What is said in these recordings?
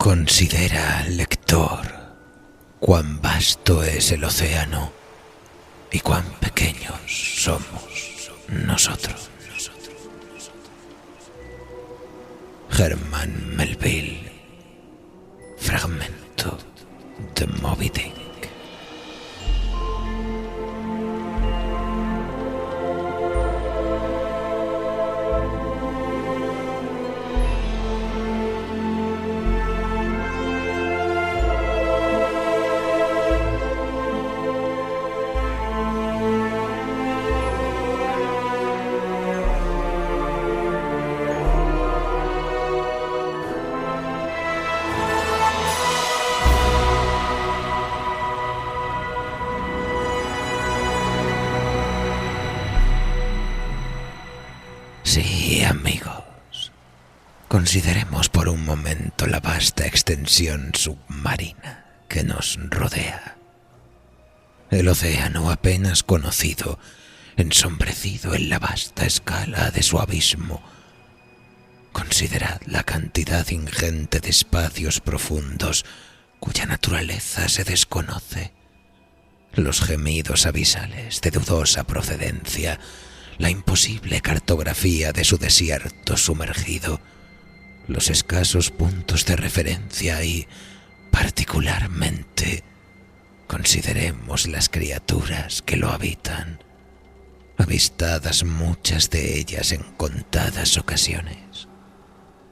Considera, lector, cuán vasto es el océano y cuán pequeños somos nosotros. Herman Melville, fragmento de Moby Dick. Sí, amigos, consideremos por un momento la vasta extensión submarina que nos rodea. El océano apenas conocido, ensombrecido en la vasta escala de su abismo. Considerad la cantidad ingente de espacios profundos cuya naturaleza se desconoce, los gemidos abisales de dudosa procedencia, la imposible cartografía de su desierto sumergido, los escasos puntos de referencia y, particularmente, consideremos las criaturas que lo habitan, avistadas muchas de ellas en contadas ocasiones,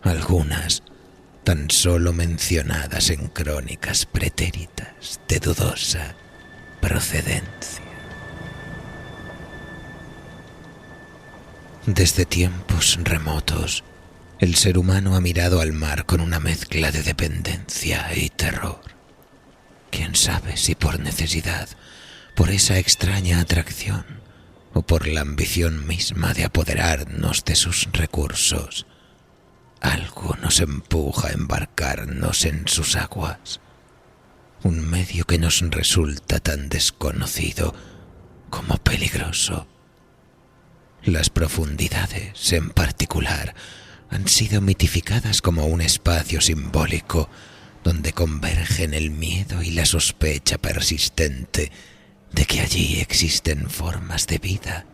algunas tan solo mencionadas en crónicas pretéritas de dudosa procedencia. Desde tiempos remotos, el ser humano ha mirado al mar con una mezcla de dependencia y terror. Quién sabe si por necesidad, por esa extraña atracción o por la ambición misma de apoderarnos de sus recursos, algo nos empuja a embarcarnos en sus aguas, un medio que nos resulta tan desconocido como peligroso. Las profundidades, en particular, han sido mitificadas como un espacio simbólico donde convergen el miedo y la sospecha persistente de que allí existen formas de vida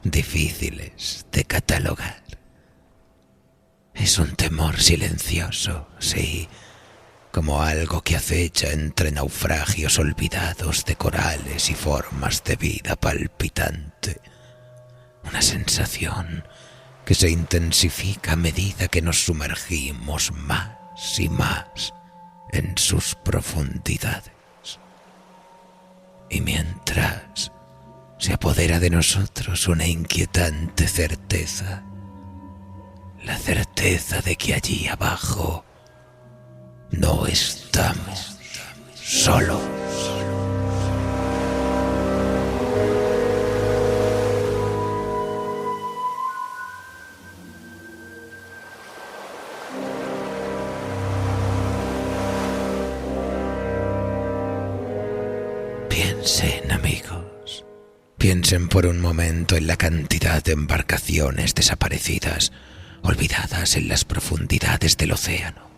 difíciles de catalogar. Es un temor silencioso, sí, como algo que acecha entre naufragios olvidados de corales y formas de vida palpitante. Una sensación que se intensifica a medida que nos sumergimos más y más en sus profundidades. Y mientras se apodera de nosotros una inquietante certeza, la certeza de que allí abajo no estamos solos. Piensen, amigos, piensen por un momento en la cantidad de embarcaciones desaparecidas, olvidadas en las profundidades del océano,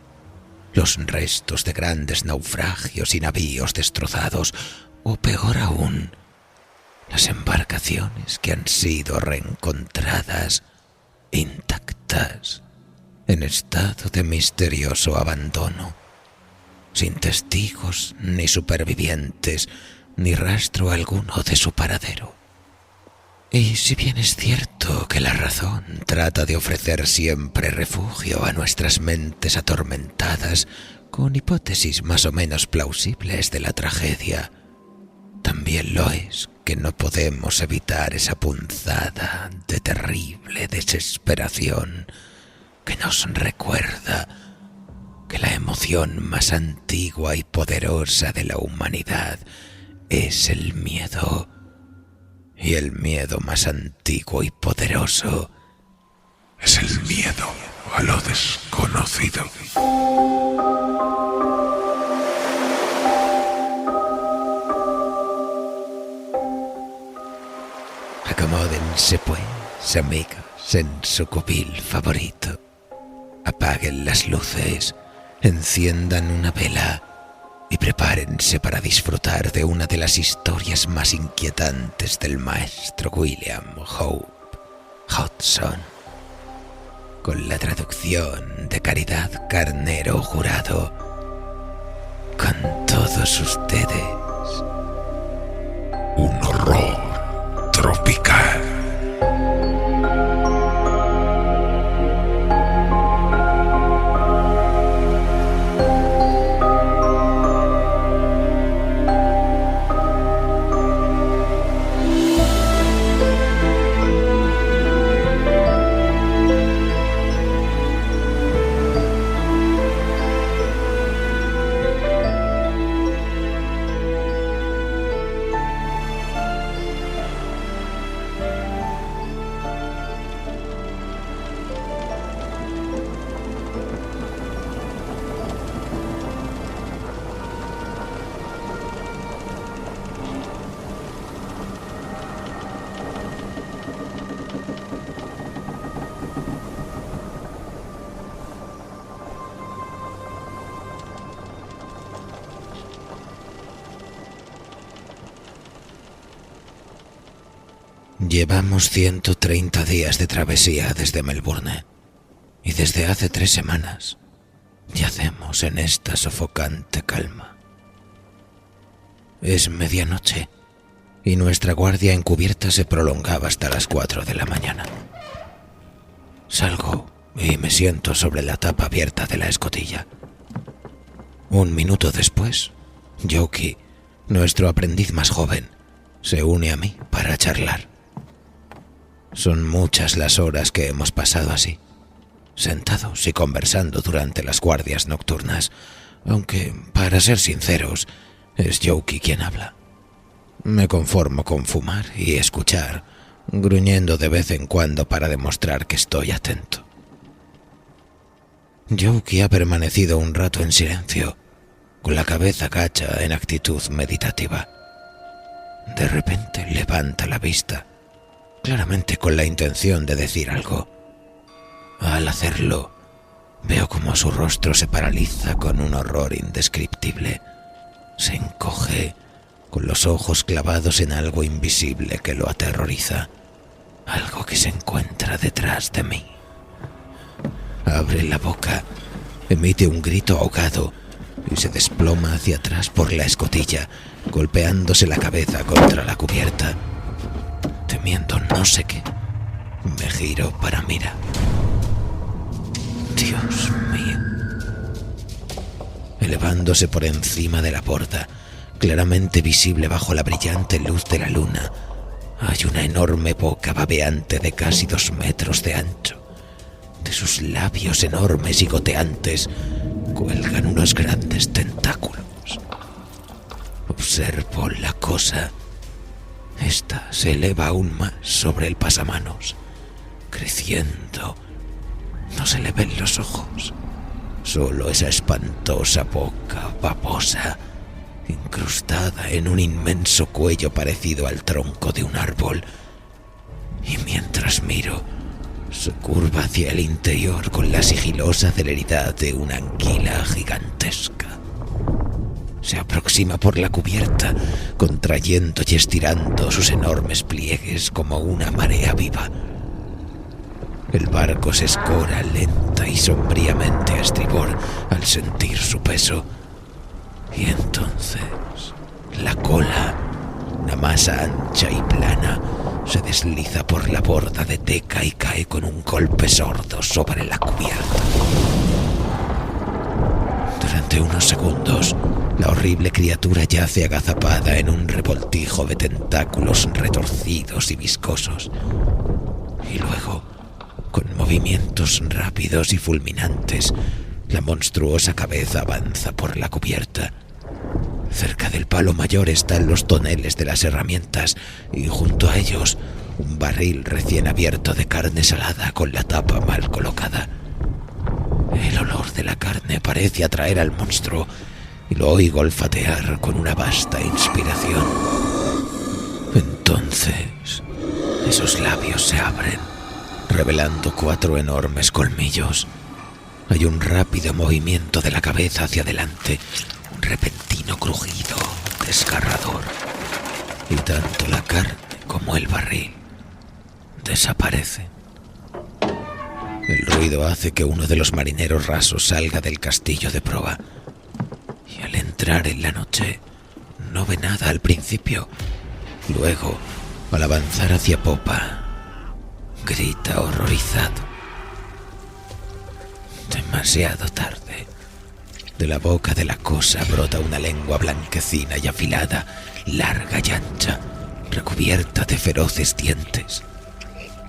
los restos de grandes naufragios y navíos destrozados, o peor aún, las embarcaciones que han sido reencontradas intactas, en estado de misterioso abandono, sin testigos ni supervivientes, ni rastro alguno de su paradero. Y si bien es cierto que la razón trata de ofrecer siempre refugio a nuestras mentes atormentadas con hipótesis más o menos plausibles de la tragedia, también lo es que no podemos evitar esa punzada de terrible desesperación que nos recuerda que la emoción más antigua y poderosa de la humanidad es el miedo, y el miedo más antiguo y poderoso es el miedo a lo desconocido. Acomódense pues, amigos, en su cubil favorito. Apaguen las luces Enciendan una vela y prepárense para disfrutar de una de las historias más inquietantes del maestro William Hope Hodgson, con la traducción de Caridad Carnero Jurado. Con todos ustedes, un horror tropical. Llevamos 130 días de travesía desde Melbourne y desde hace 3 semanas yacemos en esta sofocante calma. Es medianoche y nuestra guardia encubierta se prolongaba hasta las 4 de la mañana. Salgo y me siento sobre la tapa abierta de la escotilla. 1 minuto después, Yoki, nuestro aprendiz más joven, se une a mí para charlar. Son muchas las horas que hemos pasado así, sentados y conversando durante las guardias nocturnas, aunque, para ser sinceros, es Yoki quien habla. Me conformo con fumar y escuchar, gruñendo de vez en cuando para demostrar que estoy atento. Yoki ha permanecido un rato en silencio, con la cabeza gacha en actitud meditativa. De repente levanta la vista, claramente con la intención de decir algo. Al hacerlo, veo como su rostro se paraliza con un horror indescriptible. Se encoge, con los ojos clavados en algo invisible que lo aterroriza, algo que se encuentra detrás de mí. Abre la boca, emite un grito ahogado y se desploma hacia atrás por la escotilla, golpeándose la cabeza contra la cubierta. Temiendo no sé qué, me giro para mirar. Dios mío. Elevándose por encima de la borda, claramente visible bajo la brillante luz de la luna, hay una enorme boca babeante de casi 2 metros de ancho. De sus labios enormes y goteantes cuelgan unos grandes tentáculos. Observo la cosa. Esta se eleva aún más sobre el pasamanos, creciendo. No se le ven los ojos, solo esa espantosa boca babosa, incrustada en un inmenso cuello parecido al tronco de un árbol. Y mientras miro, se curva hacia el interior con la sigilosa celeridad de una anguila gigantesca. Se aproxima por la cubierta, contrayendo y estirando sus enormes pliegues como una marea viva. El barco se escora lenta y sombríamente a estribor al sentir su peso. Y entonces, la cola, una masa ancha y plana, se desliza por la borda de teca y cae con un golpe sordo sobre la cubierta. Durante unos segundos, la horrible criatura yace agazapada en un revoltijo de tentáculos retorcidos y viscosos. Y luego, con movimientos rápidos y fulminantes, la monstruosa cabeza avanza por la cubierta. Cerca del palo mayor están los toneles de las herramientas y junto a ellos un barril recién abierto de carne salada con la tapa mal colocada. El olor de la carne parece atraer al monstruo y lo oigo olfatear con una vasta inspiración. Entonces, esos labios se abren, revelando 4 enormes colmillos. Hay un rápido movimiento de la cabeza hacia adelante, un repentino crujido desgarrador, y tanto la carne como el barril desaparecen. El ruido hace que uno de los marineros rasos salga del castillo de proa, y al entrar en la noche no ve nada al principio. Luego, al avanzar hacia popa, grita horrorizado. Demasiado tarde. De la boca de la cosa brota una lengua blanquecina y afilada, larga y ancha, recubierta de feroces dientes.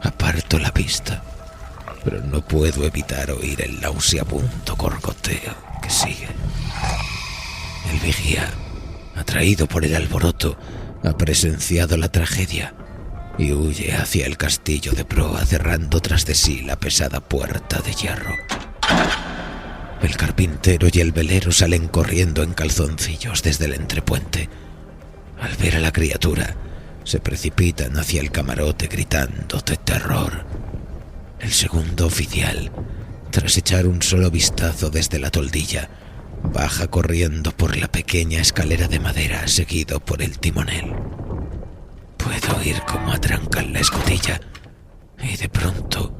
Aparto la vista, pero no puedo evitar oír el nauseabundo gorgoteo que sigue. El vigía, atraído por el alboroto, ha presenciado la tragedia y huye hacia el castillo de proa, cerrando tras de sí la pesada puerta de hierro. El carpintero y el velero salen corriendo en calzoncillos desde el entrepuente. Al ver a la criatura, se precipitan hacia el camarote gritando de terror. El segundo oficial, tras echar un solo vistazo desde la toldilla, baja corriendo por la pequeña escalera de madera, seguido por el timonel. Puedo oír cómo atrancan la escotilla y de pronto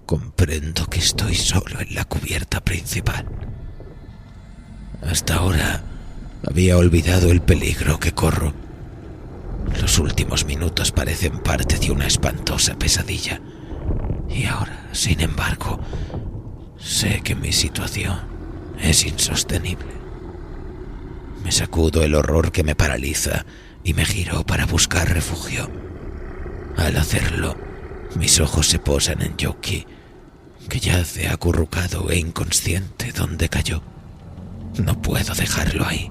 comprendo que estoy solo en la cubierta principal. Hasta ahora había olvidado el peligro que corro. Los últimos minutos parecen parte de una espantosa pesadilla. Y ahora, sin embargo, sé que mi situación es insostenible. Me sacudo el horror que me paraliza y me giro para buscar refugio. Al hacerlo, mis ojos se posan en Yoki, que yace acurrucado e inconsciente donde cayó. No puedo dejarlo ahí.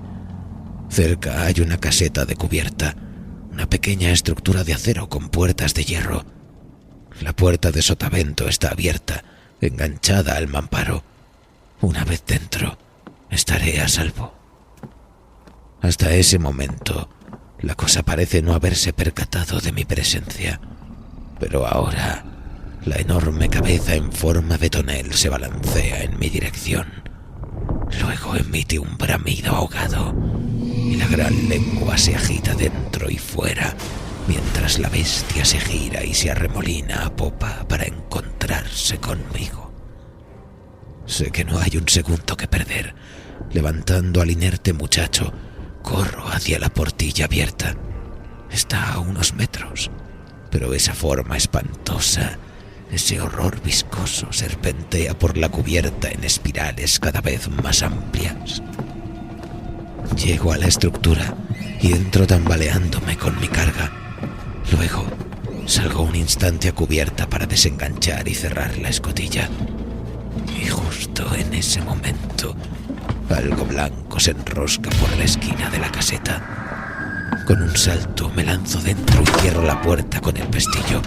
Cerca hay una caseta de cubierta, una pequeña estructura de acero con puertas de hierro. La puerta de sotavento está abierta, enganchada al mamparo. Una vez dentro, estaré a salvo. Hasta ese momento, la cosa parece no haberse percatado de mi presencia, pero ahora la enorme cabeza en forma de tonel se balancea en mi dirección. Luego emite un bramido ahogado y la gran lengua se agita dentro y fuera, mientras la bestia se gira y se arremolina a popa para encontrarse conmigo. Sé que no hay un segundo que perder. Levantando al inerte muchacho, corro hacia la portilla abierta. Está a unos metros, pero esa forma espantosa, ese horror viscoso, serpentea por la cubierta en espirales cada vez más amplias. Llego a la estructura y entro tambaleándome con mi carga. Luego salgo un instante a cubierta para desenganchar y cerrar la escotilla. Y justo en ese momento, algo blanco se enrosca por la esquina de la caseta. Con un salto me lanzo dentro y cierro la puerta con el pestillo.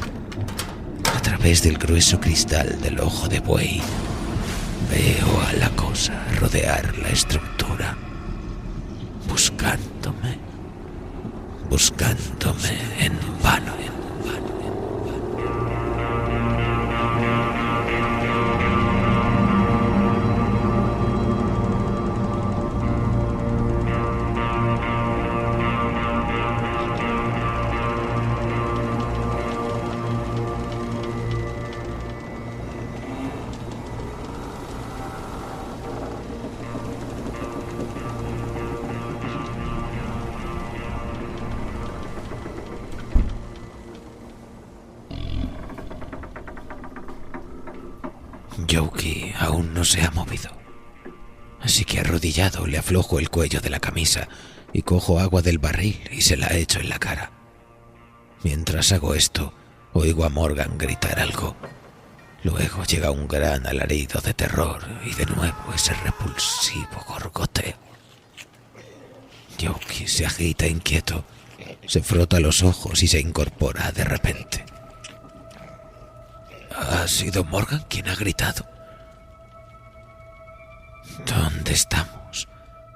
A través del grueso cristal del ojo de buey, veo a la cosa rodear la estructura, buscándome en vano. Yoki aún no se ha movido, así que arrodillado le aflojo el cuello de la camisa y cojo agua del barril y se la echo en la cara. Mientras hago esto, oigo a Morgan gritar algo. Luego llega un gran alarido de terror y de nuevo ese repulsivo gorgoteo. Yoki se agita inquieto, se frota los ojos y se incorpora de repente. ¿Ha sido Morgan quien ha gritado? ¿Dónde estamos?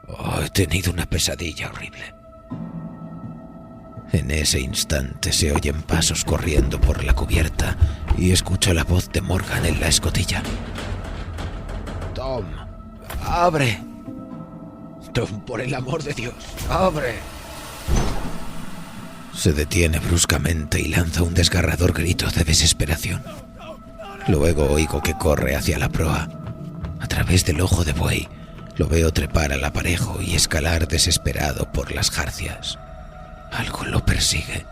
Oh, he tenido una pesadilla horrible. En ese instante se oyen pasos corriendo por la cubierta y escucho la voz de Morgan en la escotilla. Tom, abre. Tom, por el amor de Dios, abre. Se detiene bruscamente y lanza un desgarrador grito de desesperación. Luego oigo que corre hacia la proa. A través del ojo de buey lo veo trepar al aparejo y escalar desesperado por las jarcias. Algo lo persigue.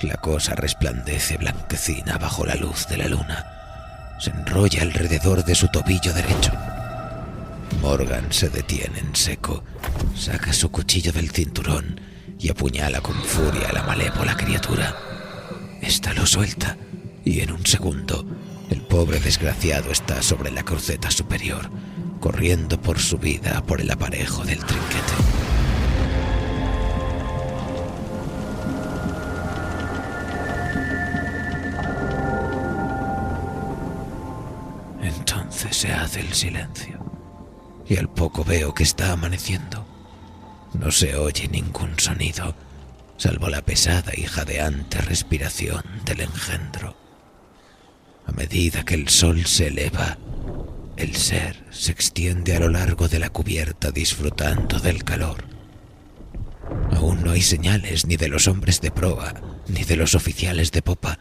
La cosa resplandece blanquecina bajo la luz de la luna. Se enrolla alrededor de su tobillo derecho. Morgan se detiene en seco, saca su cuchillo del cinturón y apuñala con furia a la malévola criatura. Esta lo suelta y en un segundo el pobre desgraciado está sobre la cruceta superior, corriendo por su vida por el aparejo del trinquete. Entonces se hace el silencio y al poco veo que está amaneciendo. No se oye ningún sonido, salvo la pesada y jadeante respiración del engendro. A medida que el sol se eleva, el ser se extiende a lo largo de la cubierta disfrutando del calor. Aún no hay señales ni de los hombres de proa, ni de los oficiales de popa.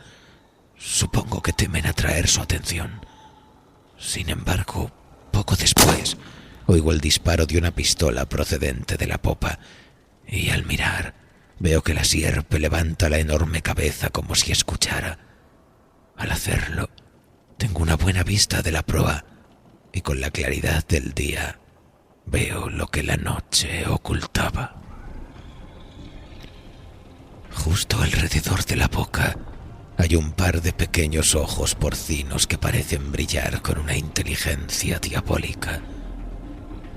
Supongo que temen atraer su atención. Sin embargo, poco después, oigo el disparo de una pistola procedente de la popa, y al mirar, veo que la sierpe levanta la enorme cabeza como si escuchara. Al hacerlo, tengo una buena vista de la proa, y con la claridad del día, veo lo que la noche ocultaba. Justo alrededor de la boca, hay un par de pequeños ojos porcinos que parecen brillar con una inteligencia diabólica.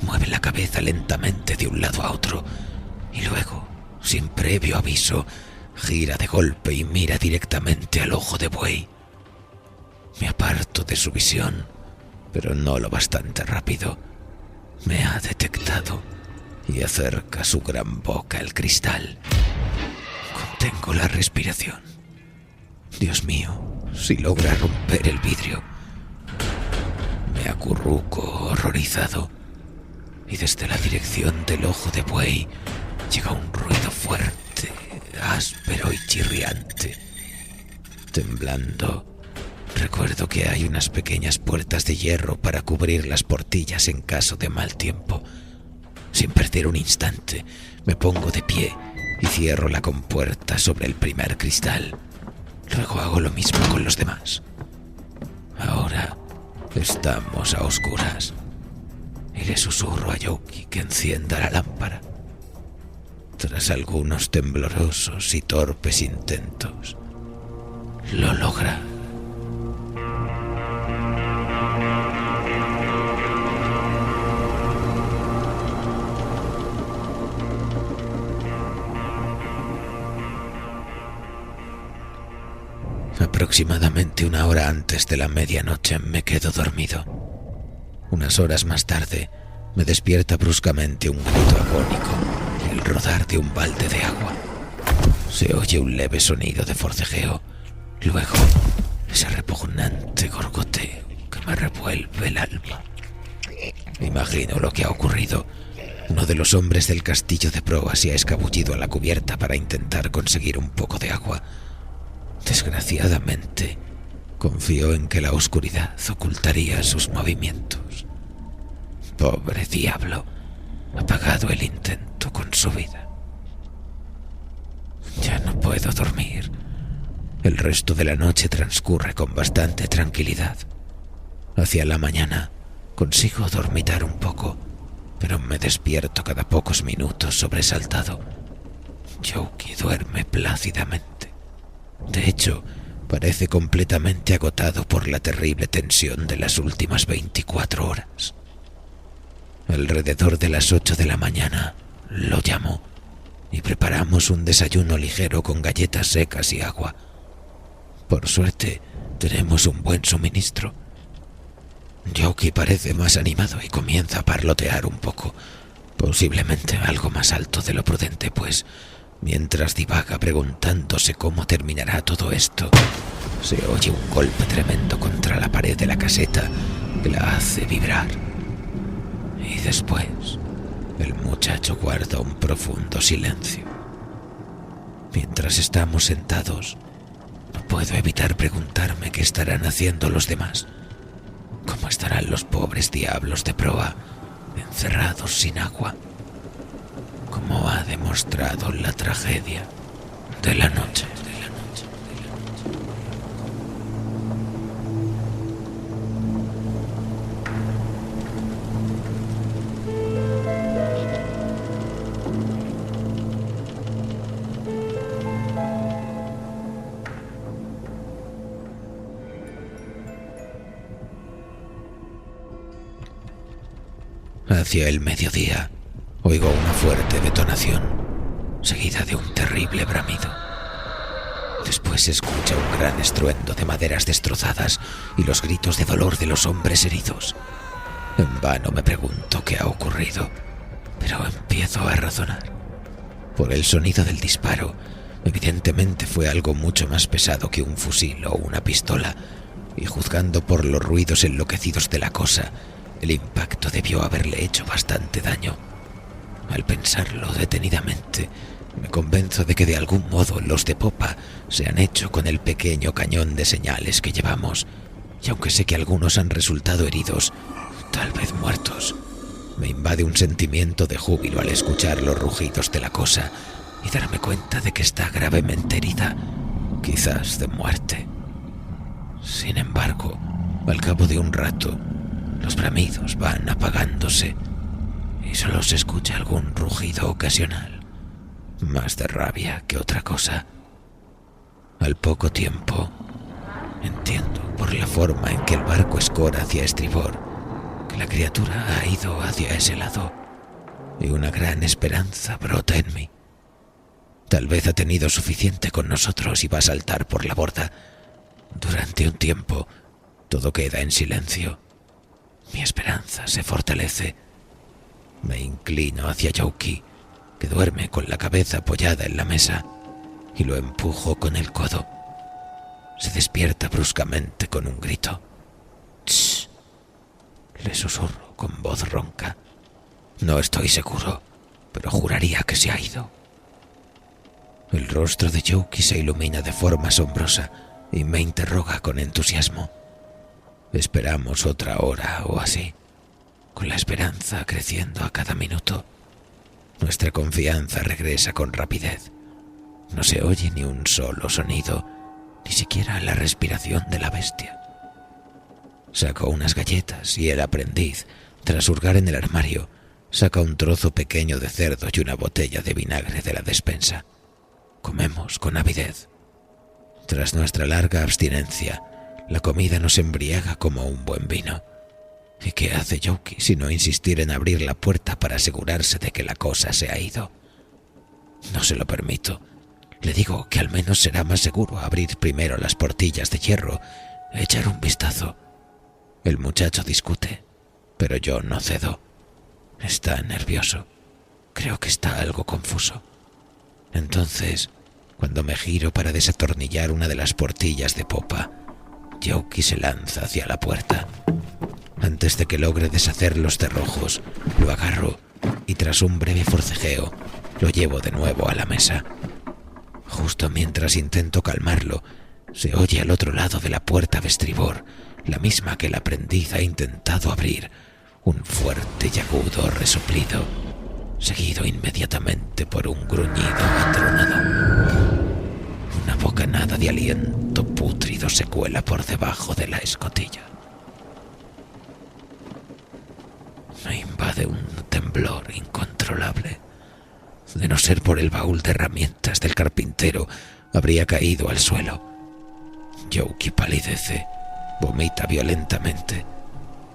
Mueve la cabeza lentamente de un lado a otro y luego, sin previo aviso, gira de golpe y mira directamente al ojo de buey. Me aparto de su visión, pero no lo bastante rápido. Me ha detectado y acerca su gran boca al cristal. Contengo la respiración. Dios mío, si logra romper el vidrio. Me acurruco horrorizado y desde la dirección del ojo de buey llega un ruido fuerte, áspero y chirriante. Temblando, recuerdo que hay unas pequeñas puertas de hierro para cubrir las portillas en caso de mal tiempo. Sin perder un instante, me pongo de pie y cierro la compuerta sobre el primer cristal. Luego hago lo mismo con los demás. Ahora estamos a oscuras y le susurro a Yoki que encienda la lámpara. Tras algunos temblorosos y torpes intentos, lo logra. Aproximadamente una hora antes de la medianoche me quedo dormido. Unas horas más tarde me despierta bruscamente un grito agónico y el rodar de un balde de agua. Se oye un leve sonido de forcejeo, luego ese repugnante gorgoteo que me revuelve el alma. Imagino lo que ha ocurrido. Uno de los hombres del castillo de proa se ha escabullido a la cubierta para intentar conseguir un poco de agua. Desgraciadamente, confió en que la oscuridad ocultaría sus movimientos. Pobre diablo, ha pagado el intento con su vida. Ya no puedo dormir. El resto de la noche transcurre con bastante tranquilidad. Hacia la mañana consigo dormitar un poco, pero me despierto cada pocos minutos sobresaltado. Yoki duerme plácidamente. De hecho, parece completamente agotado por la terrible tensión de las últimas 24 horas. Alrededor de las 8 de la mañana, lo llamo y preparamos un desayuno ligero con galletas secas y agua. Por suerte, tenemos un buen suministro. Yoki parece más animado y comienza a parlotear un poco, posiblemente algo más alto de lo prudente, pues mientras divaga preguntándose cómo terminará todo esto, se oye un golpe tremendo contra la pared de la caseta que la hace vibrar. Y después, el muchacho guarda un profundo silencio. Mientras estamos sentados, no puedo evitar preguntarme qué estarán haciendo los demás. ¿Cómo estarán los pobres diablos de proa, encerrados sin agua? Como ha demostrado la tragedia de la noche. Hacia el mediodía, oigo una fuerte detonación, seguida de un terrible bramido. Después se escucha un gran estruendo de maderas destrozadas y los gritos de dolor de los hombres heridos. En vano me pregunto qué ha ocurrido, pero empiezo a razonar. Por el sonido del disparo, evidentemente fue algo mucho más pesado que un fusil o una pistola, y juzgando por los ruidos enloquecidos de la cosa, el impacto debió haberle hecho bastante daño. Al pensarlo detenidamente, me convenzo de que de algún modo los de popa se han hecho con el pequeño cañón de señales que llevamos, y aunque sé que algunos han resultado heridos, tal vez muertos, me invade un sentimiento de júbilo al escuchar los rugidos de la cosa y darme cuenta de que está gravemente herida, quizás de muerte. Sin embargo, al cabo de un rato, los bramidos van apagándose y solo se escucha algún rugido ocasional, más de rabia que otra cosa. Al poco tiempo, entiendo por la forma en que el barco escora hacia estribor que la criatura ha ido hacia ese lado y una gran esperanza brota en mí. Tal vez ha tenido suficiente con nosotros y va a saltar por la borda. Durante un tiempo, todo queda en silencio. Mi esperanza se fortalece. Me inclino hacia Youki, que duerme con la cabeza apoyada en la mesa, y lo empujo con el codo. Se despierta bruscamente con un grito. «¡Shh!», le susurro con voz ronca. No estoy seguro, pero juraría que se ha ido. El rostro de Youki se ilumina de forma asombrosa y me interroga con entusiasmo. Esperamos otra hora o así, con la esperanza creciendo a cada minuto. Nuestra confianza regresa con rapidez. No se oye ni un solo sonido, ni siquiera la respiración de la bestia. Saco unas galletas y el aprendiz, tras hurgar en el armario, saca un trozo pequeño de cerdo y una botella de vinagre de la despensa. Comemos con avidez. Tras nuestra larga abstinencia, la comida nos embriaga como un buen vino. ¿Y qué hace Youki sino insistir en abrir la puerta para asegurarse de que la cosa se ha ido? No se lo permito. Le digo que al menos será más seguro abrir primero las portillas de hierro, echar un vistazo. El muchacho discute, pero yo no cedo. Está nervioso. Creo que está algo confuso. Entonces, cuando me giro para desatornillar una de las portillas de popa, Youki se lanza hacia la puerta. Antes de que logre deshacer los cerrojos, lo agarro y tras un breve forcejeo, lo llevo de nuevo a la mesa. Justo mientras intento calmarlo, se oye al otro lado de la puerta de estribor, la misma que el aprendiz ha intentado abrir, un fuerte y agudo resoplido, seguido inmediatamente por un gruñido atronador. Una bocanada de aliento pútrido se cuela por debajo de la escotilla. Me invade un temblor incontrolable. De no ser por el baúl de herramientas del carpintero, habría caído al suelo. Youki palidece, vomita violentamente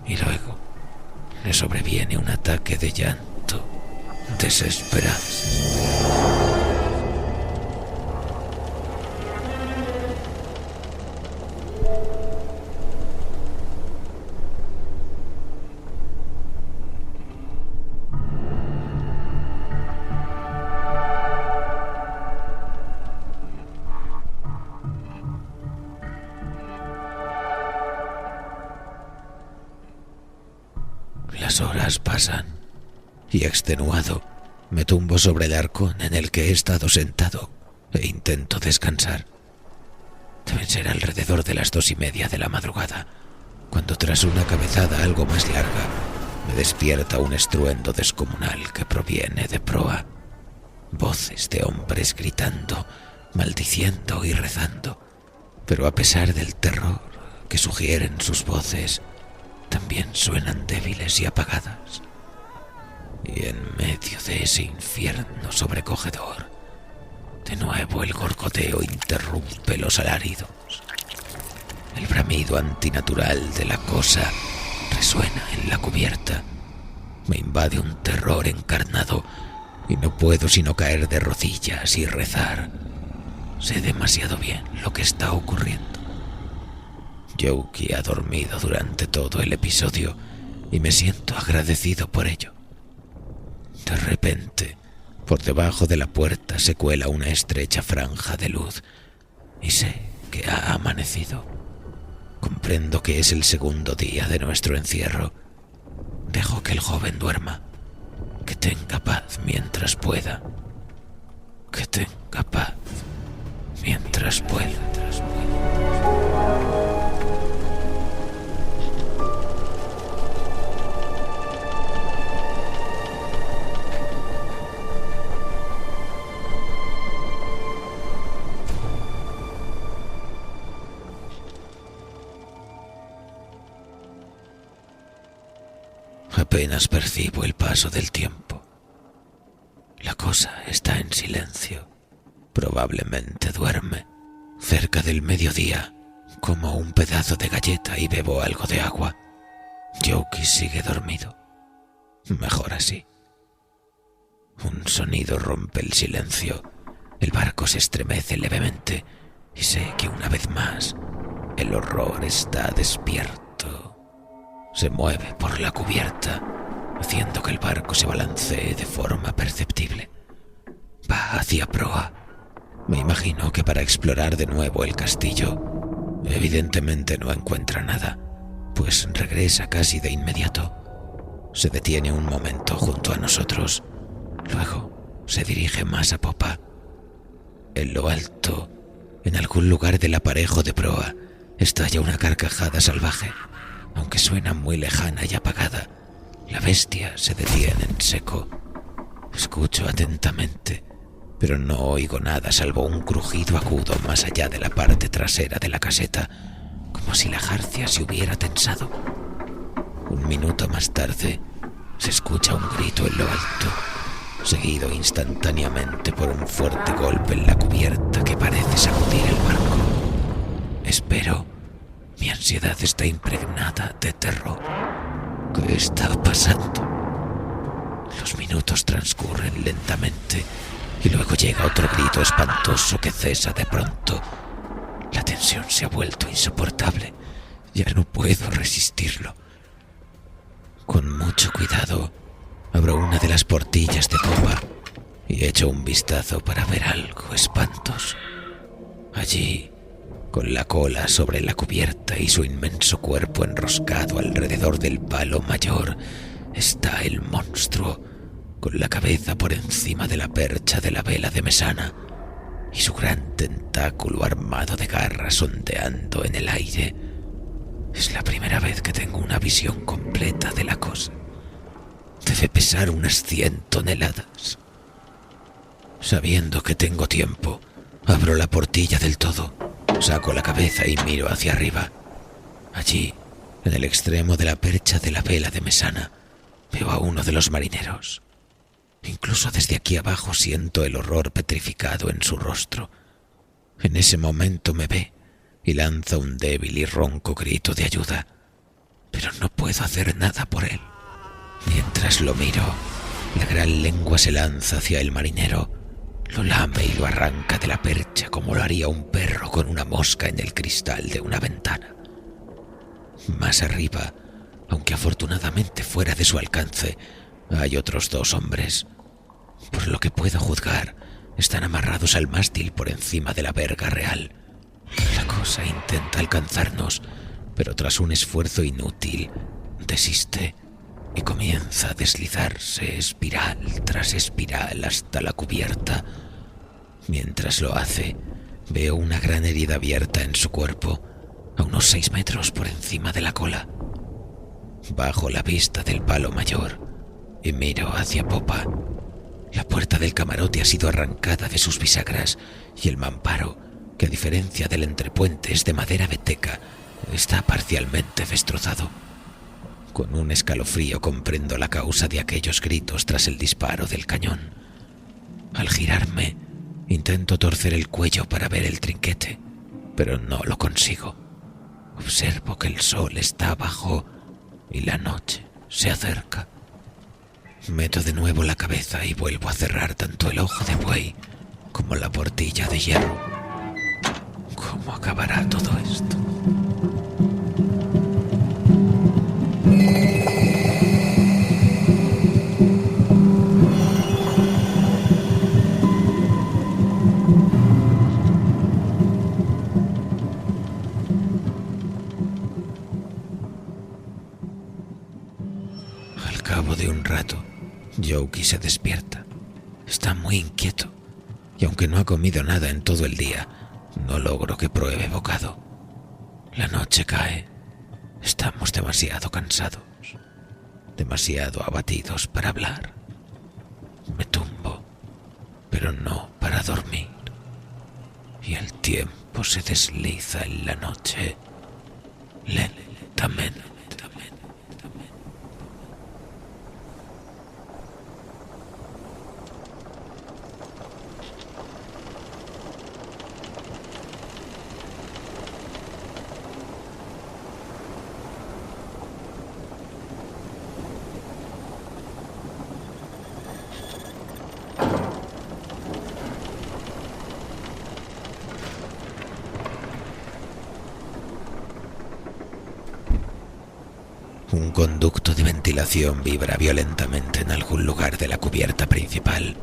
y luego le sobreviene un ataque de llanto desesperado. Las horas pasan y, extenuado, me tumbo sobre el arcón en el que he estado sentado e intento descansar. Deben ser alrededor de las 2:30 de la madrugada, cuando tras una cabezada algo más larga me despierta un estruendo descomunal que proviene de proa. Voces de hombres gritando, maldiciendo y rezando, pero a pesar del terror que sugieren sus voces, también suenan débiles y apagadas. Y en medio de ese infierno sobrecogedor, de nuevo el gorgoteo interrumpe los alaridos. El bramido antinatural de la cosa resuena en la cubierta. Me invade un terror encarnado y no puedo sino caer de rodillas y rezar. Sé demasiado bien lo que está ocurriendo. Youki ha dormido durante todo el episodio y me siento agradecido por ello. De repente, por debajo de la puerta se cuela una estrecha franja de luz y sé que ha amanecido. Comprendo que es el segundo día de nuestro encierro. Dejo que el joven duerma, que tenga paz mientras pueda, que tenga paz mientras pueda. Apenas percibo el paso del tiempo. La cosa está en silencio. Probablemente duerme. Cerca del mediodía, como un pedazo de galleta y bebo algo de agua. Youki sigue dormido. Mejor así. Un sonido rompe el silencio. El barco se estremece levemente y sé que una vez más el horror está despierto. Se mueve por la cubierta, haciendo que el barco se balancee de forma perceptible. Va hacia proa. Me imagino que para explorar de nuevo el castillo. Evidentemente no encuentra nada, pues regresa casi de inmediato. Se detiene un momento junto a nosotros. Luego se dirige más a popa. En lo alto, en algún lugar del aparejo de proa, estalla una carcajada salvaje. Aunque suena muy lejana y apagada, la bestia se detiene en seco. Escucho atentamente, pero no oigo nada salvo un crujido agudo más allá de la parte trasera de la caseta, como si la jarcia se hubiera tensado. Un minuto más tarde, se escucha un grito en lo alto, seguido instantáneamente por un fuerte golpe en la cubierta que parece sacudir el barco. Espero. Mi ansiedad está impregnada de terror. ¿Qué está pasando? Los minutos transcurren lentamente y luego llega otro grito espantoso que cesa de pronto. La tensión se ha vuelto insoportable. Ya no puedo resistirlo. Con mucho cuidado, abro una de las portillas de popa y echo un vistazo para ver algo espantoso. Allí, con la cola sobre la cubierta y su inmenso cuerpo enroscado alrededor del palo mayor, está el monstruo, con la cabeza por encima de la percha de la vela de mesana y su gran tentáculo armado de garras ondeando en el aire. Es la primera vez que tengo una visión completa de la cosa. Debe pesar unas 100 toneladas. Sabiendo que tengo tiempo, abro la portilla del todo. Saco la cabeza y miro hacia arriba. Allí, en el extremo de la percha de la vela de mesana, veo a uno de los marineros. Incluso desde aquí abajo siento el horror petrificado en su rostro. En ese momento me ve y lanza un débil y ronco grito de ayuda, pero no puedo hacer nada por él. Mientras lo miro, la gran lengua se lanza hacia el marinero. Lo lame y lo arranca de la percha como lo haría un perro con una mosca en el cristal de una ventana. Más arriba, aunque afortunadamente fuera de su alcance, hay otros 2 hombres. Por lo que puedo juzgar, están amarrados al mástil por encima de la verga real. La cosa intenta alcanzarnos, pero tras un esfuerzo inútil, desiste. y comienza a deslizarse espiral tras espiral hasta la cubierta. Mientras lo hace, veo una gran herida abierta en su cuerpo, a unos 6 metros por encima de la cola. Bajo la vista del palo mayor y miro hacia popa. La puerta del camarote ha sido arrancada de sus bisagras y el mamparo, que a diferencia del entrepuente es de madera veteca, está parcialmente destrozado. Con un escalofrío comprendo la causa de aquellos gritos tras el disparo del cañón. Al girarme, intento torcer el cuello para ver el trinquete, pero no lo consigo. Observo que el sol está abajo y la noche se acerca. Meto de nuevo la cabeza y vuelvo a cerrar tanto el ojo de buey como la portilla de hierro. ¿Cómo acabará todo esto? Al cabo de un rato, Yoki se despierta. Está muy inquieto y aunque no ha comido nada en todo el día, no logro que pruebe bocado. La noche cae. Estamos demasiado cansados, demasiado abatidos para hablar. Me tumbo, pero no para dormir. Y el tiempo se desliza en la noche, lentamente. Un conducto de ventilación vibra violentamente en algún lugar de la cubierta principal.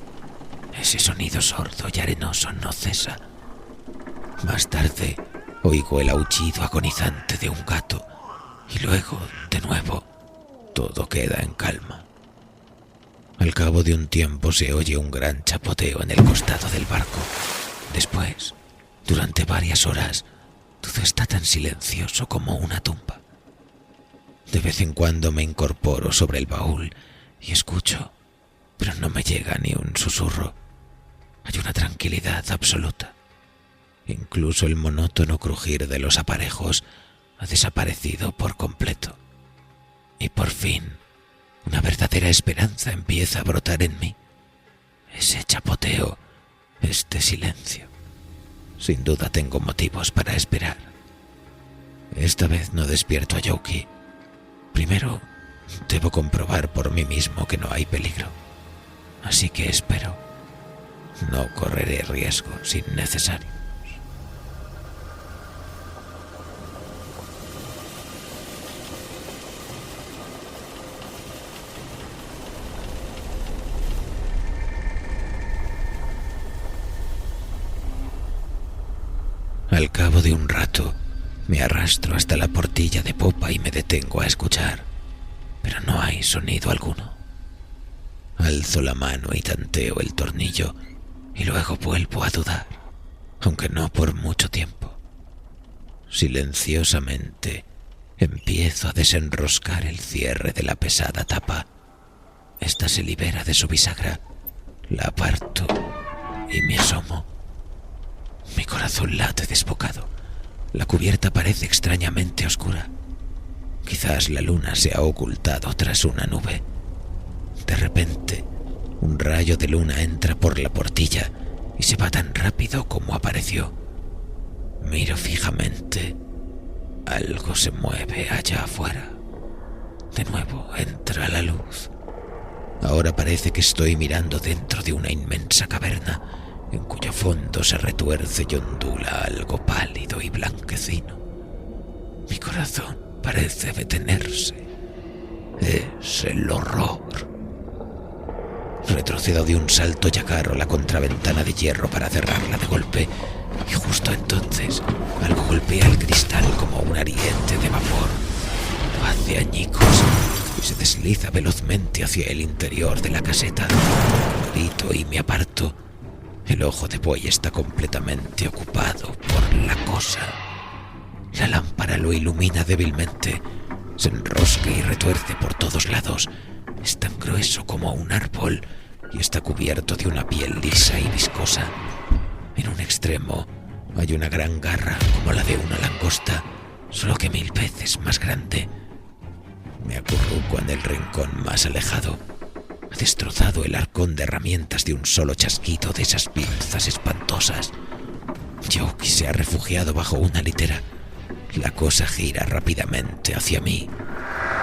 Ese sonido sordo y arenoso no cesa. Más tarde, oigo el aullido agonizante de un gato y luego, de nuevo, todo queda en calma. Al cabo de un tiempo se oye un gran chapoteo en el costado del barco. Después, durante varias horas, todo está tan silencioso como una tumba. De vez en cuando me incorporo sobre el baúl y escucho, pero no me llega ni un susurro. Hay una tranquilidad absoluta. Incluso el monótono crujir de los aparejos ha desaparecido por completo. Y por fin, una verdadera esperanza empieza a brotar en mí. Ese chapoteo, este silencio. Sin duda tengo motivos para esperar. Esta vez no despierto a Yoki. Primero, debo comprobar por mí mismo que no hay peligro. Así que espero. No correré riesgos innecesarios. Al cabo de un rato, me arrastro hasta la portilla de popa y me detengo a escuchar, pero no hay sonido alguno. Alzo la mano y tanteo el tornillo y luego vuelvo a dudar, aunque no por mucho tiempo. Silenciosamente empiezo a desenroscar el cierre de la pesada tapa. Esta se libera de su bisagra, la aparto y me asomo. Mi corazón late desbocado. La cubierta parece extrañamente oscura. Quizás la luna se ha ocultado tras una nube. De repente, un rayo de luna entra por la portilla y se va tan rápido como apareció. Miro fijamente. Algo se mueve allá afuera. De nuevo entra la luz. Ahora parece que estoy mirando dentro de una inmensa caverna en cuyo fondo se retuerce y ondula algo pálido y blanquecino. Mi corazón parece detenerse. Es el horror. Retrocedo de un salto y agarro la contraventana de hierro para cerrarla de golpe, y justo entonces algo golpea el cristal como un ariete de vapor. Lo hace añicos y se desliza velozmente hacia el interior de la caseta. Grito y me aparto. El ojo de buey está completamente ocupado por la cosa. La lámpara lo ilumina débilmente. Se enrosca y retuerce por todos lados. Es tan grueso como un árbol y está cubierto de una piel lisa y viscosa. En un extremo hay una gran garra como la de una langosta, solo que 1000 veces más grande. Me acurruco en el rincón más alejado. Ha destrozado el arcón de herramientas de un solo chasquido de esas pinzas espantosas. Yoki se ha refugiado bajo una litera. La cosa gira rápidamente hacia mí.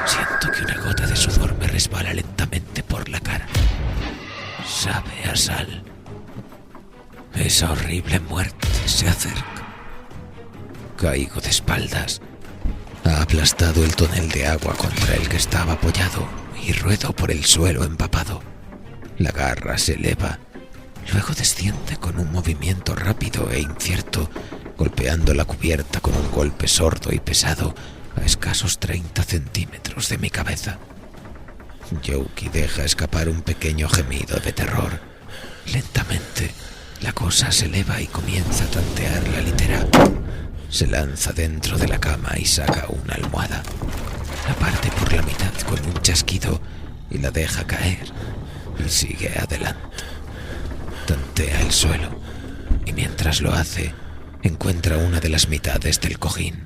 Siento que una gota de sudor me resbala lentamente por la cara. Sabe a sal. Esa horrible muerte se acerca. Caigo de espaldas. Ha aplastado el tonel de agua contra el que estaba apoyado y ruedo por el suelo empapado. La garra se eleva, luego desciende con un movimiento rápido e incierto, golpeando la cubierta con un golpe sordo y pesado a escasos 30 centímetros de mi cabeza. Yoki deja escapar un pequeño gemido de terror. Lentamente, la cosa se eleva y comienza a tantear la litera. Se lanza dentro de la cama y saca una almohada. La parte por la mitad con un chasquido y la deja caer y sigue adelante. Tantea el suelo y mientras lo hace, encuentra una de las mitades del cojín.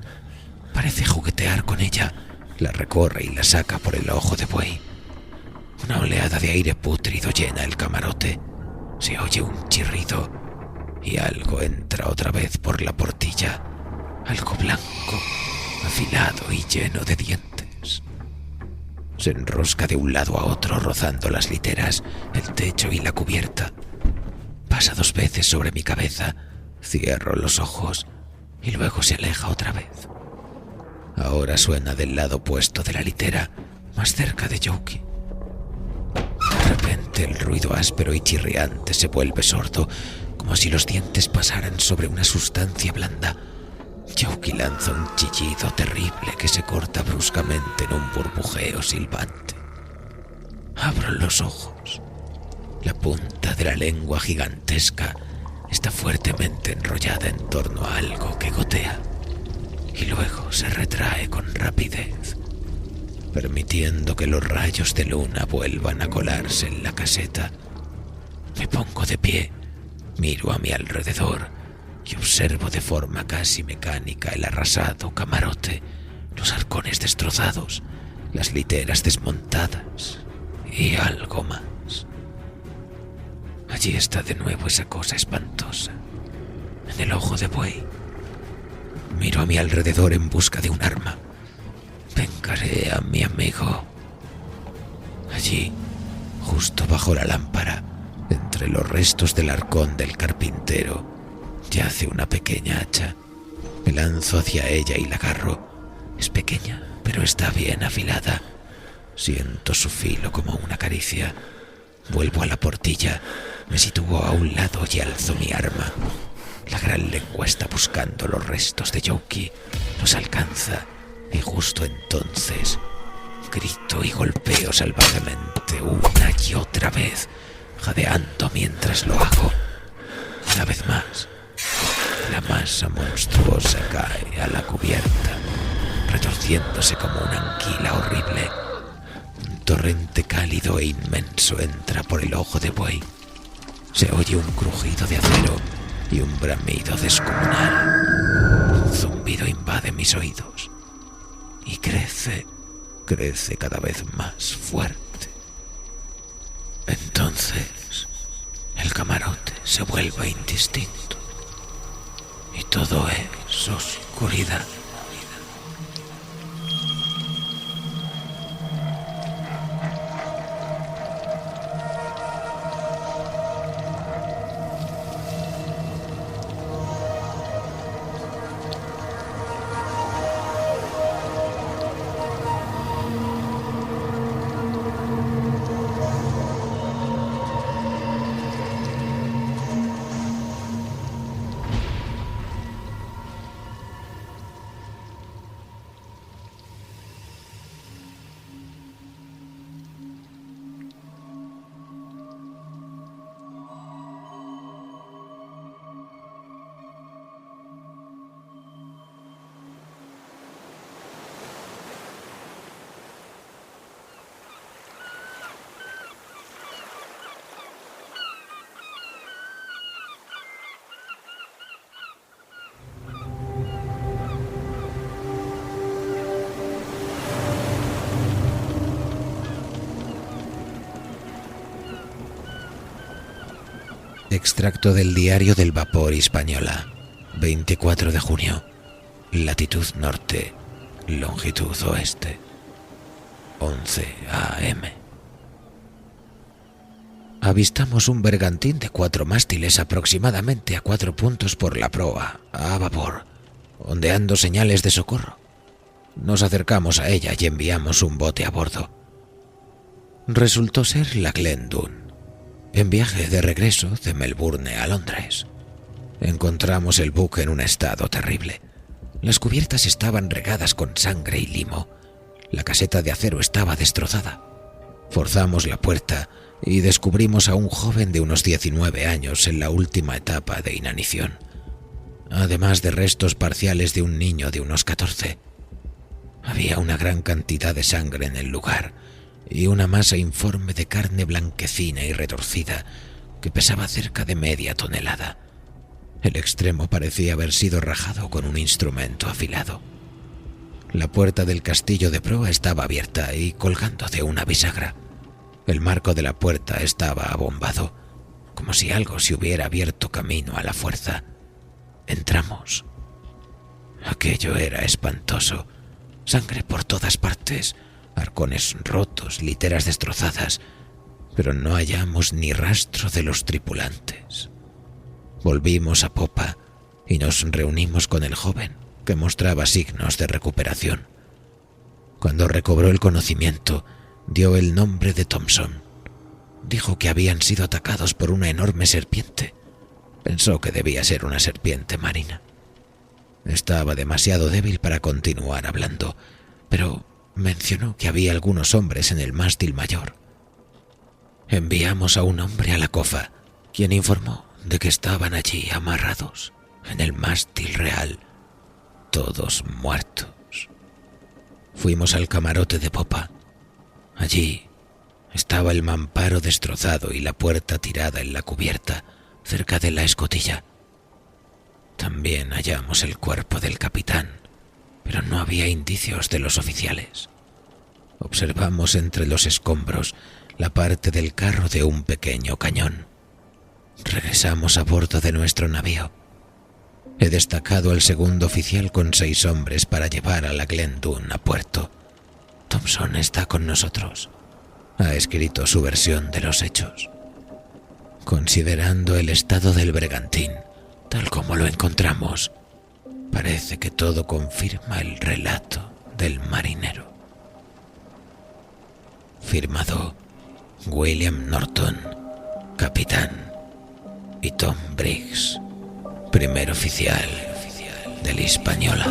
Parece juguetear con ella, la recorre y la saca por el ojo de buey. Una oleada de aire pútrido llena el camarote. Se oye un chirrido y algo entra otra vez por la portilla. Algo blanco, afilado y lleno de dientes. Se enrosca de un lado a otro rozando las literas, el techo y la cubierta. Pasa 2 veces sobre mi cabeza, cierro los ojos y luego se aleja otra vez. Ahora suena del lado opuesto de la litera, más cerca de Yoki. De repente el ruido áspero y chirriante se vuelve sordo, como si los dientes pasaran sobre una sustancia blanda. Yoki lanza un chillido terrible que se corta bruscamente en un burbujeo silbante. Abro los ojos. La punta de la lengua gigantesca está fuertemente enrollada en torno a algo que gotea y luego se retrae con rapidez, permitiendo que los rayos de luna vuelvan a colarse en la caseta. Me pongo de pie, miro a mi alrededor y observo de forma casi mecánica el arrasado camarote, los arcones destrozados, las literas desmontadas y algo más. Allí está de nuevo esa cosa espantosa, en el ojo de buey. Miro a mi alrededor en busca de un arma. Vengaré a mi amigo. Allí, justo bajo la lámpara, entre los restos del arcón del carpintero, yace una pequeña hacha. Me lanzo hacia ella y la agarro. Es pequeña, pero está bien afilada. Siento su filo como una caricia. Vuelvo a la portilla, me sitúo a un lado y alzo mi arma. La gran lengua está buscando los restos de Yoki. Los alcanza y justo entonces grito y golpeo salvajemente una y otra vez, jadeando mientras lo hago. Una vez más, la masa monstruosa cae a la cubierta, retorciéndose como una anguila horrible. Un torrente cálido e inmenso entra por el ojo de buey. Se oye un crujido de acero y un bramido descomunal. Un zumbido invade mis oídos y crece cada vez más fuerte. Entonces, el camarote se vuelve indistinto y todo es oscuridad. Extracto del diario del vapor Hispaniola, 24 de junio, latitud norte, longitud oeste, 11 a.m. Avistamos un bergantín de 4 mástiles aproximadamente a 4 puntos por la proa, a vapor, ondeando señales de socorro. Nos acercamos a ella y enviamos un bote a bordo. Resultó ser la Glendun, en viaje de regreso de Melbourne a Londres. Encontramos el buque en un estado terrible. Las cubiertas estaban regadas con sangre y limo. La caseta de acero estaba destrozada. Forzamos la puerta y descubrimos a un joven de unos 19 años en la última etapa de inanición, además de restos parciales de un niño de unos 14. Había una gran cantidad de sangre en el lugar y una masa informe de carne blanquecina y retorcida que pesaba cerca de media tonelada. El extremo parecía haber sido rajado con un instrumento afilado. La puerta del castillo de proa estaba abierta y colgando de una bisagra. El marco de la puerta estaba abombado, como si algo se hubiera abierto camino a la fuerza. Entramos. Aquello era espantoso. Sangre por todas partes, arcones rotos, literas destrozadas, pero no hallamos ni rastro de los tripulantes. Volvimos a popa y nos reunimos con el joven, que mostraba signos de recuperación. Cuando recobró el conocimiento, dio el nombre de Thompson. Dijo que habían sido atacados por una enorme serpiente. Pensó que debía ser una serpiente marina. Estaba demasiado débil para continuar hablando, pero mencionó que había algunos hombres en el mástil mayor. Enviamos a un hombre a la cofa, quien informó de que estaban allí amarrados, en el mástil real, todos muertos. Fuimos al camarote de popa. Allí estaba el mamparo destrozado y la puerta tirada en la cubierta, cerca de la escotilla. También hallamos el cuerpo del capitán, pero no había indicios de los oficiales. Observamos entre los escombros la parte del carro de un pequeño cañón. Regresamos a bordo de nuestro navío. He destacado al segundo oficial con 6 hombres para llevar a la Glendun a puerto. Thompson está con nosotros. Ha escrito su versión de los hechos. Considerando el estado del bergantín, tal como lo encontramos, parece que todo confirma el relato del marinero. Firmado William Norton, capitán, y Tom Briggs, primer oficial del Hispaniola.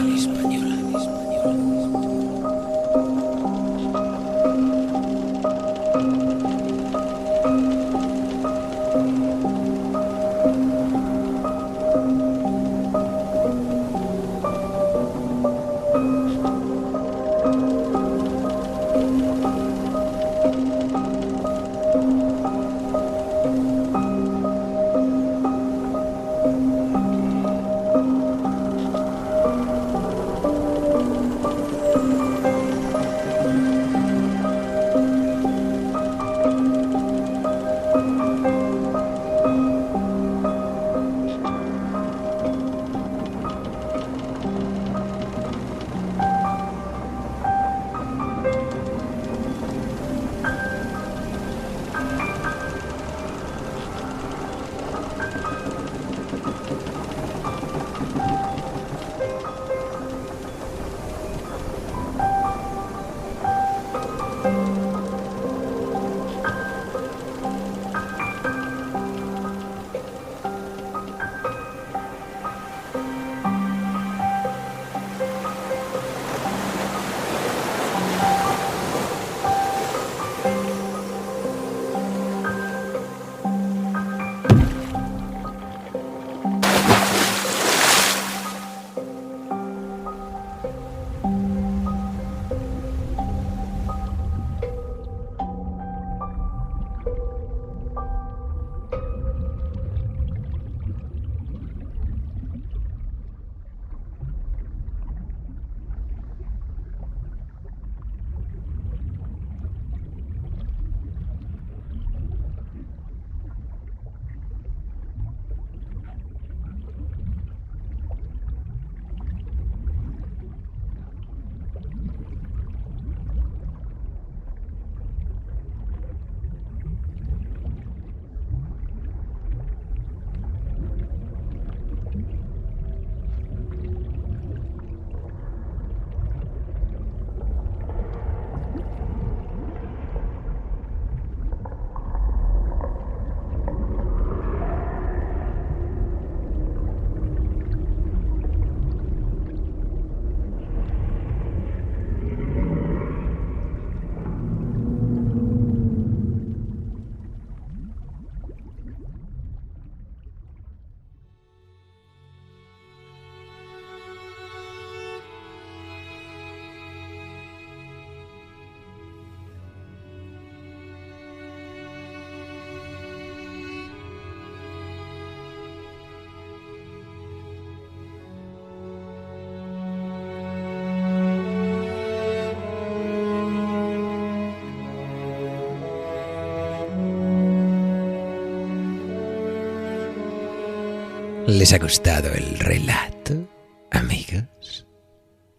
¿Les ha gustado el relato, amigos?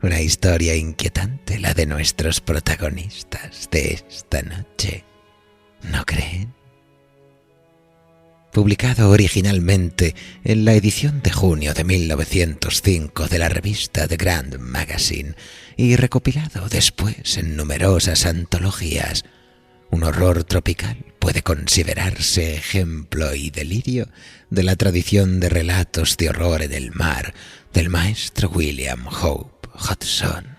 Una historia inquietante la de nuestros protagonistas de esta noche, ¿no creen? Publicado originalmente en la edición de junio de 1905 de la revista The Grand Magazine y recopilado después en numerosas antologías, Un horror tropical puede considerarse ejemplo y delirio de la tradición de relatos de horror en el mar del maestro William Hope Hodgson.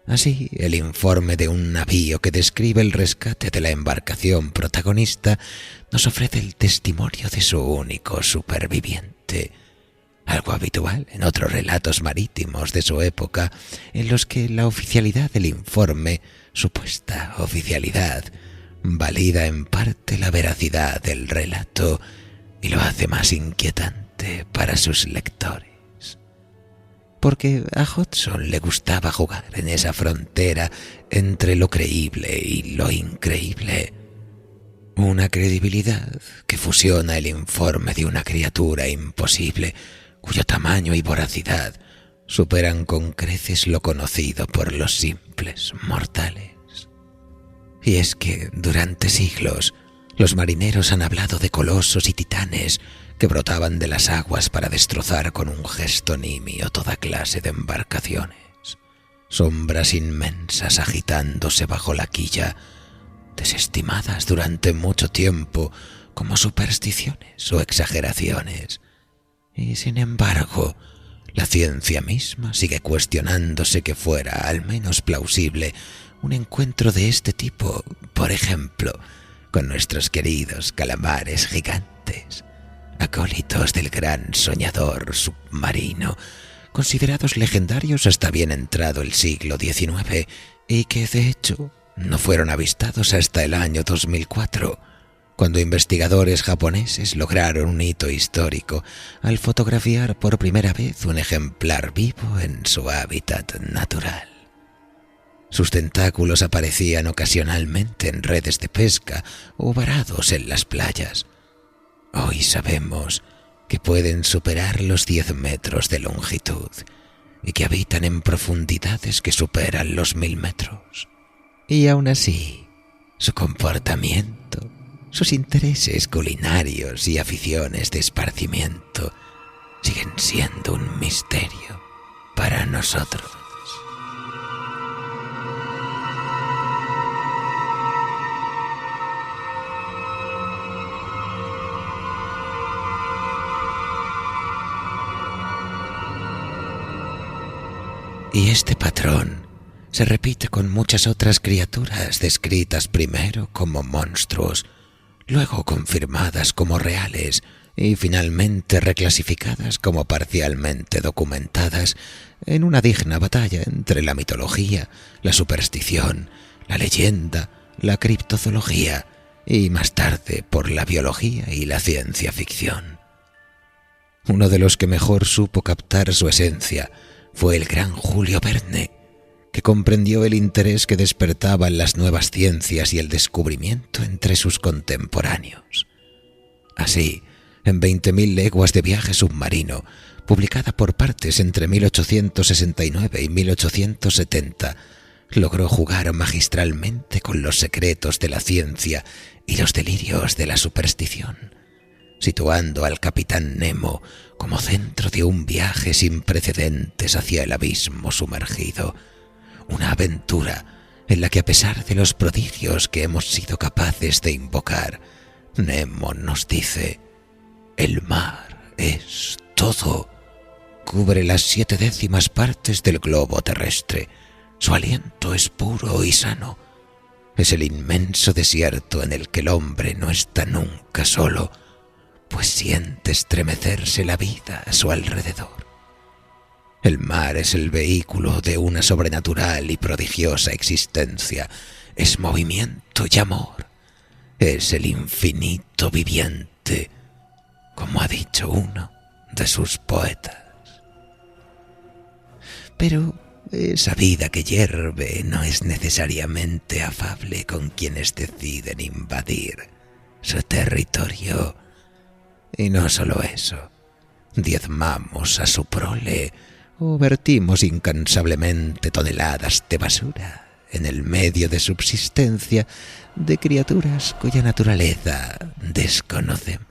Así, el informe de un navío que describe el rescate de la embarcación protagonista nos ofrece el testimonio de su único superviviente, algo habitual en otros relatos marítimos de su época, en los que la oficialidad del informe, supuesta oficialidad, valida en parte la veracidad del relato y lo hace más inquietante para sus lectores. Porque a Hodgson le gustaba jugar en esa frontera entre lo creíble y lo increíble. Una credibilidad que fusiona el informe de una criatura imposible, cuyo tamaño y voracidad superan con creces lo conocido por los simples mortales. Y es que durante siglos los marineros han hablado de colosos y titanes que brotaban de las aguas para destrozar con un gesto nimio toda clase de embarcaciones. Sombras inmensas agitándose bajo la quilla, desestimadas durante mucho tiempo como supersticiones o exageraciones. Y sin embargo, la ciencia misma sigue cuestionándose que fuera al menos plausible un encuentro de este tipo, por ejemplo, con nuestros queridos calamares gigantes, acólitos del gran soñador submarino, considerados legendarios hasta bien entrado el siglo XIX y que, de hecho, no fueron avistados hasta el año 2004, cuando investigadores japoneses lograron un hito histórico al fotografiar por primera vez un ejemplar vivo en su hábitat natural. Sus tentáculos aparecían ocasionalmente en redes de pesca o varados en las playas. Hoy sabemos que pueden superar los 10 metros de longitud y que habitan en profundidades que superan los 1000 metros. Y aún así, su comportamiento, sus intereses culinarios y aficiones de esparcimiento siguen siendo un misterio para nosotros. Y este patrón se repite con muchas otras criaturas descritas primero como monstruos, luego confirmadas como reales y finalmente reclasificadas como parcialmente documentadas en una digna batalla entre la mitología, la superstición, la leyenda, la criptozoología y más tarde por la biología y la ciencia ficción. Uno de los que mejor supo captar su esencia fue el gran Julio Verne, que comprendió el interés que despertaban las nuevas ciencias y el descubrimiento entre sus contemporáneos. Así, en 20.000 leguas de viaje submarino, publicada por partes entre 1869 y 1870, logró jugar magistralmente con los secretos de la ciencia y los delirios de la superstición, situando al capitán Nemo como centro de un viaje sin precedentes hacia el abismo sumergido, una aventura en la que, a pesar de los prodigios que hemos sido capaces de invocar, Nemo nos dice: el mar es todo, cubre las 7/10 partes del globo terrestre, su aliento es puro y sano, es el inmenso desierto en el que el hombre no está nunca solo, pues siente estremecerse la vida a su alrededor. El mar es el vehículo de una sobrenatural y prodigiosa existencia, es movimiento y amor, es el infinito viviente, como ha dicho uno de sus poetas. Pero esa vida que hierve no es necesariamente afable con quienes deciden invadir su territorio. Y no solo eso, diezmamos a su prole o vertimos incansablemente toneladas de basura en el medio de subsistencia de criaturas cuya naturaleza desconocemos.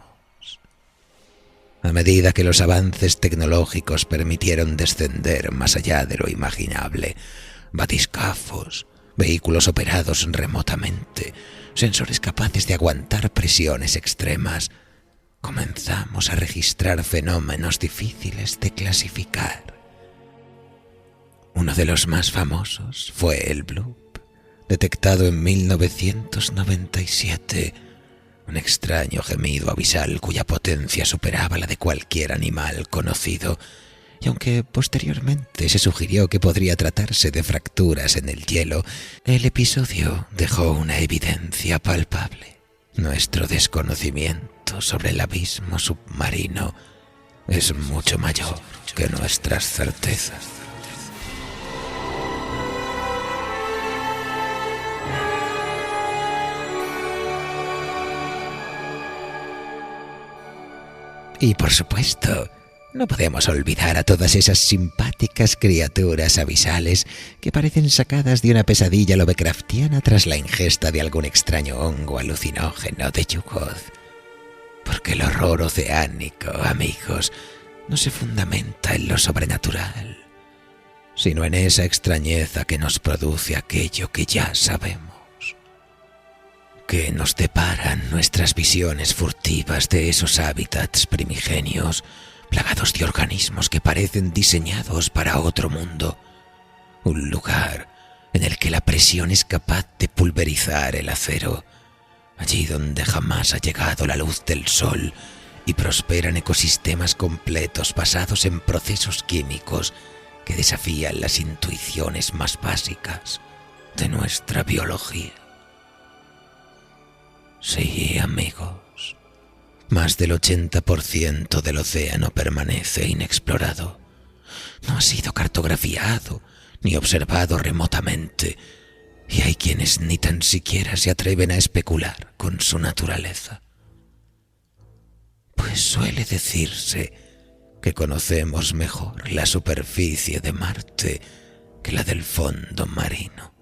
A medida que los avances tecnológicos permitieron descender más allá de lo imaginable, batiscafos, vehículos operados remotamente, sensores capaces de aguantar presiones extremas, comenzamos a registrar fenómenos difíciles de clasificar. Uno de los más famosos fue el bloop, detectado en 1997, un extraño gemido abisal cuya potencia superaba la de cualquier animal conocido, y aunque posteriormente se sugirió que podría tratarse de fracturas en el hielo, el episodio dejó una evidencia palpable. Nuestro desconocimiento sobre el abismo submarino es mucho mayor que nuestras certezas. Y por supuesto, no podemos olvidar a todas esas simpáticas criaturas abisales que parecen sacadas de una pesadilla lovecraftiana tras la ingesta de algún extraño hongo alucinógeno de Yugoth. Porque el horror oceánico, amigos, no se fundamenta en lo sobrenatural, sino en esa extrañeza que nos produce aquello que ya sabemos. Que nos deparan nuestras visiones furtivas de esos hábitats primigenios, plagados de organismos que parecen diseñados para otro mundo, un lugar en el que la presión es capaz de pulverizar el acero, allí donde jamás ha llegado la luz del sol y prosperan ecosistemas completos basados en procesos químicos que desafían las intuiciones más básicas de nuestra biología. Sí, amigos, más del 80% del océano permanece inexplorado. No ha sido cartografiado ni observado remotamente, y hay quienes ni tan siquiera se atreven a especular con su naturaleza. Pues suele decirse que conocemos mejor la superficie de Marte que la del fondo marino.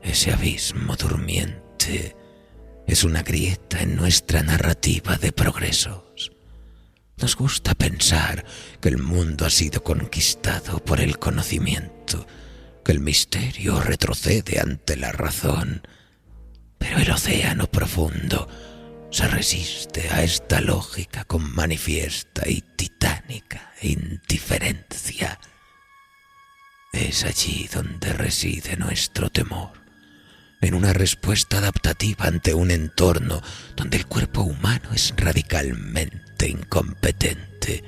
Ese abismo durmiente es una grieta en nuestra narrativa de progresos. Nos gusta pensar que el mundo ha sido conquistado por el conocimiento, que el misterio retrocede ante la razón, pero el océano profundo se resiste a esta lógica con manifiesta y titánica indiferencia. Es allí donde reside nuestro temor, en una respuesta adaptativa ante un entorno donde el cuerpo humano es radicalmente incompetente,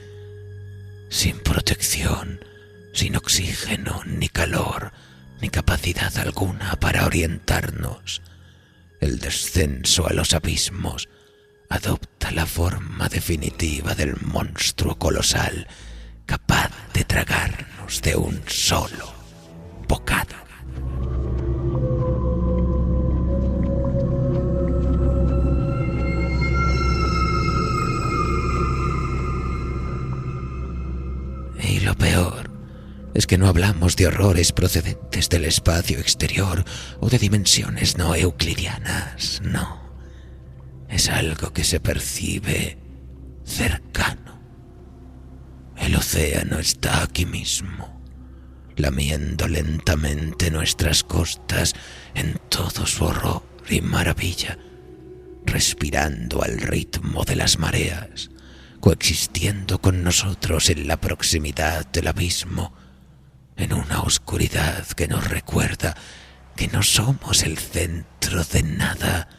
sin protección, sin oxígeno, ni calor, ni capacidad alguna para orientarnos. El descenso a los abismos adopta la forma definitiva del monstruo colosal, capaz de tragarnos de un solo bocado. Y lo peor es que no hablamos de horrores procedentes del espacio exterior o de dimensiones no euclidianas, no. Es algo que se percibe cercano. El océano está aquí mismo, lamiendo lentamente nuestras costas en todo su horror y maravilla, respirando al ritmo de las mareas, coexistiendo con nosotros en la proximidad del abismo, en una oscuridad que nos recuerda que no somos el centro de nada,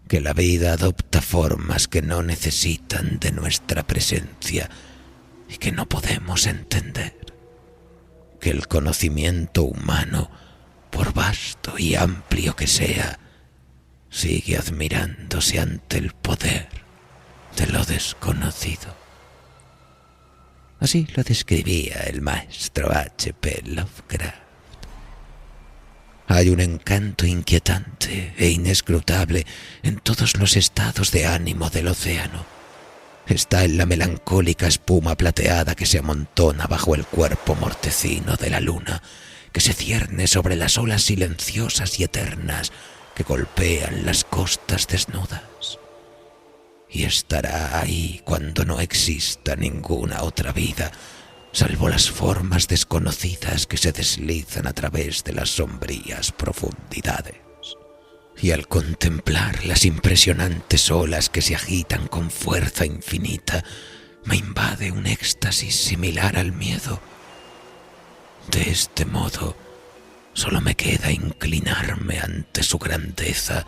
que la vida adopta formas que no necesitan de nuestra presencia y que no podemos entender, que el conocimiento humano, por vasto y amplio que sea, sigue admirándose ante el poder de lo desconocido. Así lo describía el maestro H.P. Lovecraft. Hay un encanto inquietante e inescrutable en todos los estados de ánimo del océano. está en la melancólica espuma plateada que se amontona bajo el cuerpo mortecino de la luna, que se cierne sobre las olas silenciosas y eternas que golpean las costas desnudas. Y estará ahí cuando no exista ninguna otra vida, salvo las formas desconocidas que se deslizan a través de las sombrías profundidades. Y al contemplar las impresionantes olas que se agitan con fuerza infinita, me invade un éxtasis similar al miedo. De este modo, solo me queda inclinarme ante su grandeza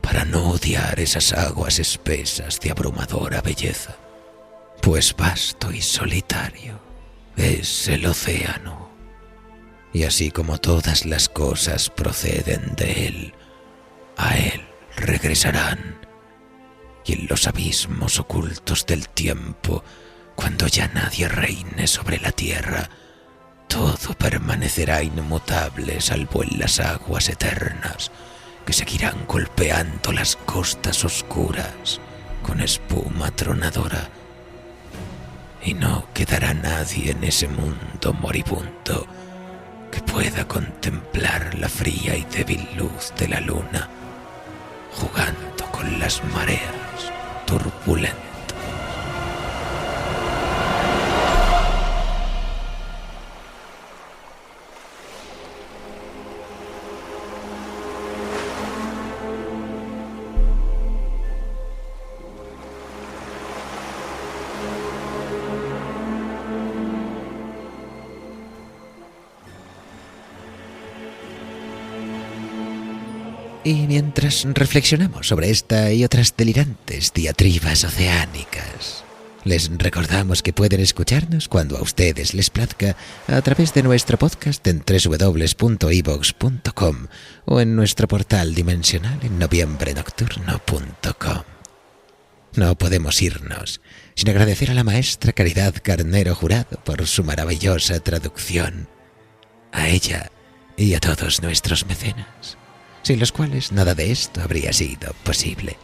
para no odiar esas aguas espesas de abrumadora belleza, pues vasto y solitario es el océano, y así como todas las cosas proceden de él, a él regresarán, y en los abismos ocultos del tiempo, cuando ya nadie reine sobre la tierra, todo permanecerá inmutable salvo en las aguas eternas que seguirán golpeando las costas oscuras con espuma tronadora. Y no quedará nadie en ese mundo moribundo que pueda contemplar la fría y débil luz de la luna jugando con las mareas turbulentas. Y mientras reflexionamos sobre esta y otras delirantes diatribas oceánicas, les recordamos que pueden escucharnos cuando a ustedes les plazca a través de nuestro podcast en www.evox.com o en nuestro portal dimensional en noviembrenocturno.com. No podemos irnos sin agradecer a la maestra Caridad Carnero Jurado por su maravillosa traducción, a ella y a todos nuestros mecenas, sin los cuales nada de esto habría sido posible.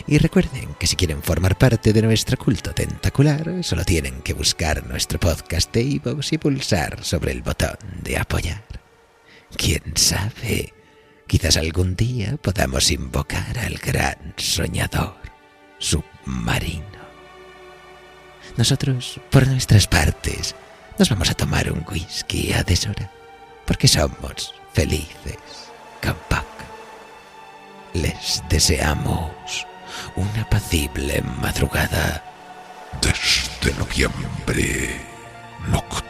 Y recuerden que si quieren formar parte de nuestro culto tentacular, solo tienen que buscar nuestro podcast de iVoox y pulsar sobre el botón de apoyar. ¿Quién sabe? Quizás algún día podamos invocar al gran soñador submarino. Nosotros, por nuestras partes, nos vamos a tomar un whisky a deshora, porque somos felices. Campac. Les deseamos una apacible madrugada desde noviembre nocturno.